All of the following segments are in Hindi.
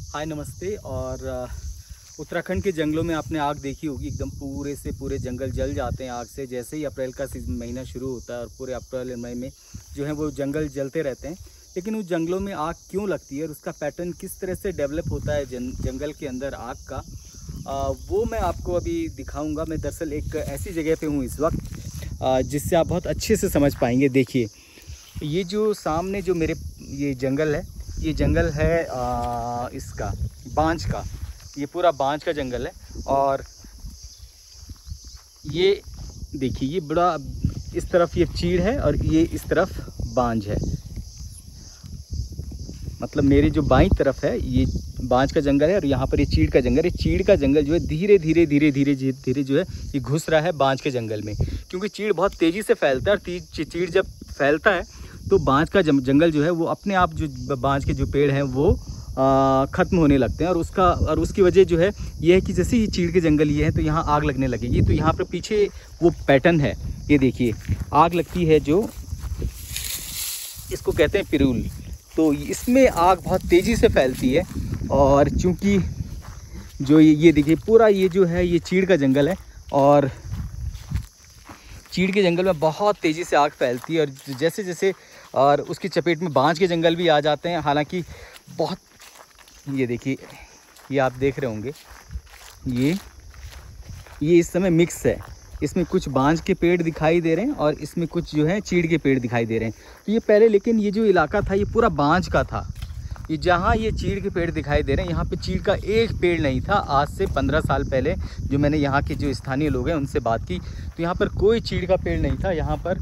हाय नमस्ते। और उत्तराखंड के जंगलों में आपने आग देखी होगी, एकदम पूरे से पूरे जंगल जल जाते हैं आग से। जैसे ही अप्रैल का महीना शुरू होता है और पूरे अप्रैल मई में जो है वो जंगल जलते रहते हैं। लेकिन उस जंगलों में आग क्यों लगती है और उसका पैटर्न किस तरह से डेवलप होता है जंगल के अंदर आग का, वो मैं आपको अभी दिखाऊंगा। मैं दरअसल एक ऐसी जगह पे हूँ इस वक्त जिससे आप बहुत अच्छे से समझ पाएंगे। देखिए, ये जो सामने जो मेरे ये जंगल है, ये जंगल है इसका बांझ का। ये पूरा बांझ का जंगल है। और ये देखिए, ये बड़ा इस तरफ ये चीड़ है और ये इस तरफ बांझ है। मतलब मेरी जो बाईं तरफ है ये बांझ का जंगल है और यहाँ पर ये चीड़ का जंगल है। चीड़ का जंगल जो है धीरे धीरे धीरे धीरे धीरे जो है ये घुस रहा है बांझ के जंगल में, क्योंकि चीड़ बहुत तेज़ी से फैलता है। और चीड़ जब फैलता है तो बांझ का जंगल जो है वो अपने आप, जो बांझ के जो पेड़ हैं वो ख़त्म होने लगते हैं। और उसकी वजह जो है ये है कि जैसे ही चीड़ के जंगल ये है तो यहाँ आग लगने लगेगी। तो यहाँ पर पीछे वो पैटर्न है, ये देखिए, आग लगती है जो इसको कहते हैं पिरूल। तो इसमें आग बहुत तेज़ी से फैलती है। और चूँकि जो ये देखिए पूरा ये जो है ये चीड़ का जंगल है और चीड़ के जंगल में बहुत तेज़ी से आग फैलती है। और जैसे जैसे और उसकी चपेट में बांझ के जंगल भी आ जाते हैं। हालांकि बहुत, ये देखिए, ये आप देख रहे होंगे, ये इस समय मिक्स है। इसमें कुछ बांझ के पेड़ दिखाई दे रहे हैं और इसमें कुछ जो है चीड़ के पेड़ दिखाई दे रहे हैं। तो ये पहले, लेकिन ये जो इलाका था ये पूरा बांझ का था। ये जहाँ ये चीड़ के पेड़ दिखाई दे रहे हैं, यहाँ पे चीड़ का एक पेड़ नहीं था। आज से 15 साल पहले जो मैंने यहाँ के जो स्थानीय लोग हैं उनसे बात की तो यहाँ पर कोई चीड़ का पेड़ नहीं था। यहाँ पर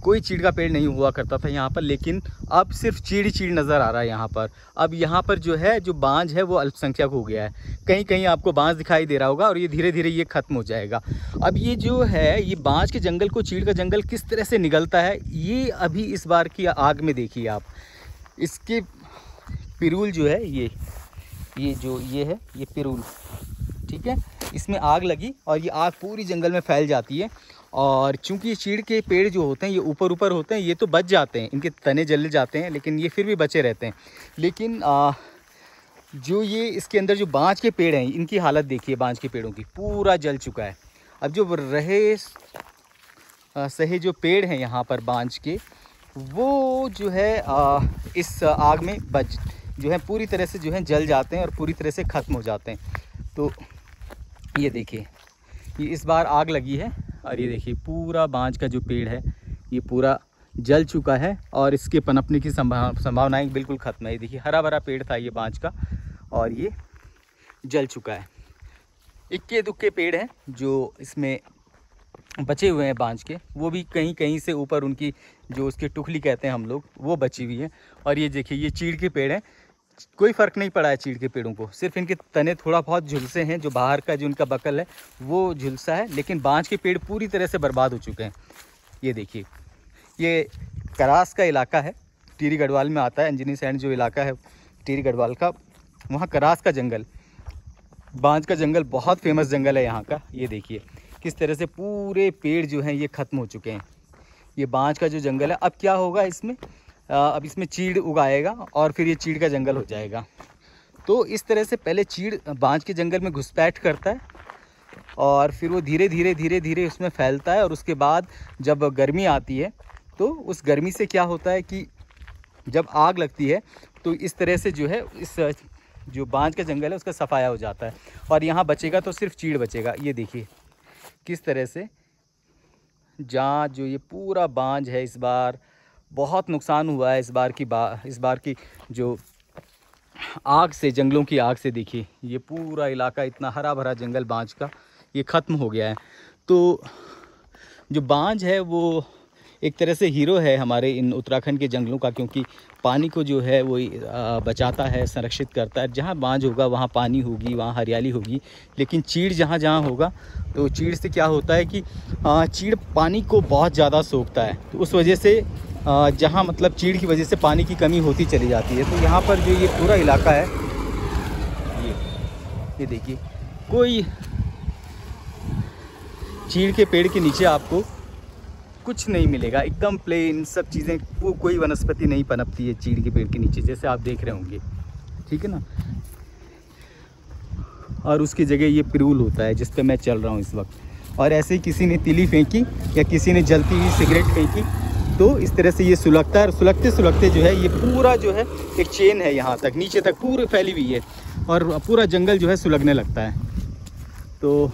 कोई चीड़ का पेड़ नहीं हुआ करता था यहाँ पर। लेकिन अब सिर्फ चीड़ ही चीड़ नज़र आ रहा है यहाँ पर। अब यहाँ पर जो है जो बांझ है वो अल्पसंख्यक हो गया है। कहीं कहीं आपको बांझ दिखाई दे रहा होगा और ये धीरे धीरे ये ख़त्म हो जाएगा। अब ये जो है ये बांझ के जंगल को चीड़ का जंगल किस तरह से निगलता है, ये अभी इस बार की आग में देखिए आप। इसके पिरूल जो है ये है ये पिरूल, ठीक है। इसमें आग लगी और ये आग पूरी जंगल में फैल जाती है। और चूंकि ये चीड़ के पेड़ जो होते हैं ये ऊपर ऊपर होते हैं, ये तो बच जाते हैं, इनके तने जल जाते हैं, लेकिन ये फिर भी बचे रहते हैं। लेकिन जो ये इसके अंदर जो बांझ के पेड़ हैं इनकी हालत देखिए, बांझ के पेड़ों की पूरा जल चुका है। अब जो रहे सहे जो पेड़ हैं यहाँ पर बांझ के, वो जो है इस आग में जो है पूरी तरह से जो है जल जाते हैं और पूरी तरह से ख़त्म हो जाते हैं। तो ये देखिए, ये इस बार आग लगी है और ये देखिए पूरा बांझ का जो पेड़ है ये पूरा जल चुका है और इसके पनपने की संभावनाएं बिल्कुल ख़त्म है। ये देखिए हरा भरा पेड़ था ये बांझ का और ये जल चुका है। इक्के दुक्के पेड़ हैं जो इसमें बचे हुए हैं बांझ के, वो भी कहीं कहीं से ऊपर उनकी जो उसकी टुकली कहते हैं हम लोग, वो बची हुई है। और ये देखिए ये चीड़ के पेड़ हैं, कोई फ़र्क नहीं पड़ा है चीड़ के पेड़ों को, सिर्फ इनके तने थोड़ा बहुत झुलसे हैं, जो बाहर का जो इनका बकल है वो झुलसा है, लेकिन बांझ के पेड़ पूरी तरह से बर्बाद हो चुके हैं। ये देखिए, ये करास का इलाका है, टिहरी गढ़वाल में आता है। अंजनी सैंड जो इलाका है टिहरी गढ़वाल का, वहाँ करास का जंगल, बांझ का जंगल बहुत फेमस जंगल है यहाँ का। ये देखिए किस तरह से पूरे पेड़ जो हैं ये ख़त्म हो चुके हैं। ये बांझ का जो जंगल है, अब क्या होगा इसमें, अब इसमें चीड़ उगाएगा और फिर ये चीड़ का जंगल हो जाएगा। तो इस तरह से पहले चीड़ बांझ के जंगल में घुसपैठ करता है और फिर वो धीरे धीरे धीरे धीरे उसमें फैलता है। और उसके बाद जब गर्मी आती है तो उस गर्मी से क्या होता है कि जब आग लगती है तो इस तरह से जो है इस जो बांझ का जंगल है उसका सफाया हो जाता है और यहाँ बचेगा तो सिर्फ चीड़ बचेगा। ये देखिए किस तरह से जहाँ जो ये पूरा बांझ है, इस बार बहुत नुकसान हुआ है। इस बार की जो आग से, जंगलों की आग से देखिए ये पूरा इलाका, इतना हरा भरा जंगल बांझ का, ये ख़त्म हो गया है। तो जो बांझ है वो एक तरह से हीरो है हमारे इन उत्तराखंड के जंगलों का, क्योंकि पानी को जो है वो बचाता है, संरक्षित करता है। जहाँ बांझ होगा वहाँ पानी होगी, वहाँ हरियाली होगी। लेकिन चीड़ जहाँ जहाँ होगा तो चीड़ से क्या होता है कि चीड़ पानी को बहुत ज़्यादा सोखता है। तो उस वजह से जहाँ मतलब चीड़ की वजह से पानी की कमी होती चली जाती है। तो यहाँ पर जो ये पूरा इलाका है, ये देखिए, कोई चीड़ के पेड़ के नीचे आपको कुछ नहीं मिलेगा, एकदम प्लेन सब चीज़ें, वो कोई वनस्पति नहीं पनपती है चीड़ के पेड़ के नीचे, जैसे आप देख रहे होंगे, ठीक है ना। और उसकी जगह ये पिरूल होता है जिस पे मैं चल रहा हूँ इस वक्त। और ऐसे ही किसी ने तिली फेंकी या किसी ने जलती हुई सिगरेट फेंकी तो इस तरह से ये सुलगता है, और सुलगते सुलगते जो है ये पूरा जो है एक चेन है यहाँ तक, नीचे तक पूरी फैली हुई है, और पूरा जंगल जो है सुलगने लगता है। तो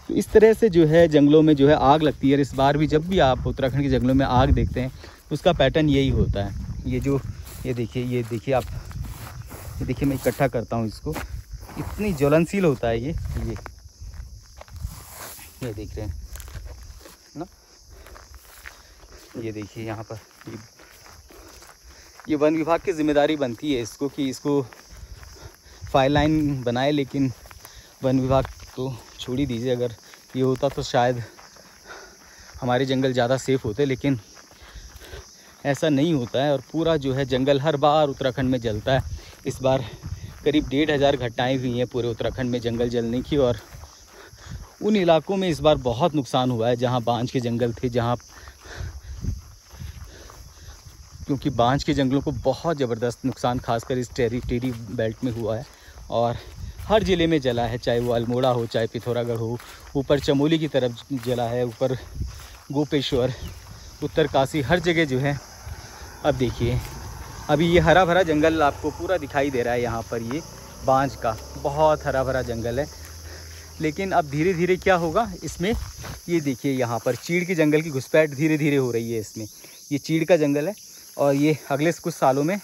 इस तरह से जो है जंगलों में जो है आग लगती है। और इस बार भी जब भी आप उत्तराखंड के जंगलों में आग देखते हैं उसका पैटर्न यही होता है। ये देखिए आप, ये देखिए मैं इकट्ठा करता हूँ इसको, इतनी ज्वलनशील होता है ये देख रहे हैं ना। ये देखिए यहाँ पर ये वन विभाग की जिम्मेदारी बनती है इसको कि इसको फायर लाइन बनाए, लेकिन वन विभाग तो छोड़ ही दीजिए, अगर ये होता तो शायद हमारे जंगल ज़्यादा सेफ़ होते, लेकिन ऐसा नहीं होता है। और पूरा जो है जंगल हर बार उत्तराखंड में जलता है। इस बार करीब 1500 घटनाएँ हुई हैं पूरे उत्तराखंड में जंगल जलने की, और उन इलाकों में इस बार बहुत नुकसान हुआ है जहाँ बांज के जंगल थे, जहाँ क्योंकि बांज के जंगलों को बहुत ज़बरदस्त नुकसान खासकर इस टेरी बेल्ट में हुआ है, और हर ज़िले में जला है, चाहे वो अल्मोड़ा हो, चाहे पिथौरागढ़ हो, ऊपर चमोली की तरफ जला है, ऊपर गोपेश्वर, उत्तरकाशी, हर जगह जो है। अब देखिए अभी ये हरा भरा जंगल आपको पूरा दिखाई दे रहा है, यहाँ पर ये बांज का बहुत हरा भरा जंगल है। लेकिन अब धीरे धीरे क्या होगा इसमें, ये देखिए यहाँ पर चीड़ के जंगल की घुसपैठ धीरे धीरे हो रही है इसमें। ये चीड़ का जंगल है और ये अगले कुछ सालों में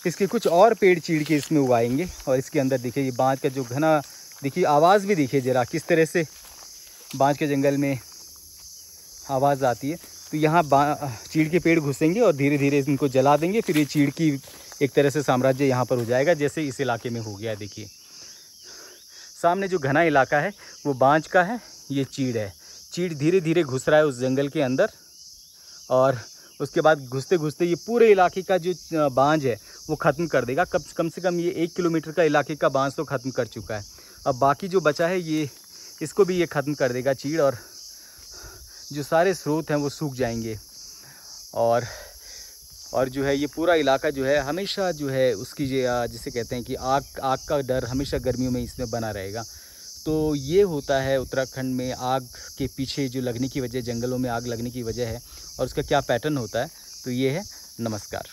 इसके कुछ और पेड़ चीड़ के इसमें उगाएंगे, और इसके अंदर देखिए ये बांज का जो घना, देखिए आवाज़ भी देखिए ज़रा किस तरह से बांज के जंगल में आवाज़ आती है। तो यहाँ चीड़ के पेड़ घुसेंगे और धीरे धीरे इनको जला देंगे, फिर ये चीड़ की एक तरह से साम्राज्य यहाँ पर हो जाएगा, जैसे इस इलाके में हो गया। देखिए सामने जो घना इलाका है वो बांज का है, ये चीड़ है। चीड़ धीरे धीरे घुस रहा है उस जंगल के अंदर, और उसके बाद घुसते घुसते ये पूरे इलाके का जो बांज है वो ख़त्म कर देगा। कम से कम ये 1 किलोमीटर का इलाके का बांज तो ख़त्म कर चुका है। अब बाकी जो बचा है ये इसको भी ये ख़त्म कर देगा चीड़, और जो सारे स्रोत हैं वो सूख जाएंगे। और जो है ये पूरा इलाका जो है हमेशा जो है उसकी जिसे कहते हैं कि आग का डर हमेशा गर्मियों में इसमें बना रहेगा। तो ये होता है उत्तराखंड में आग के पीछे जो लगने की वजह, जंगलों में आग लगने की वजह है, और उसका क्या पैटर्न होता है। तो ये है। नमस्कार।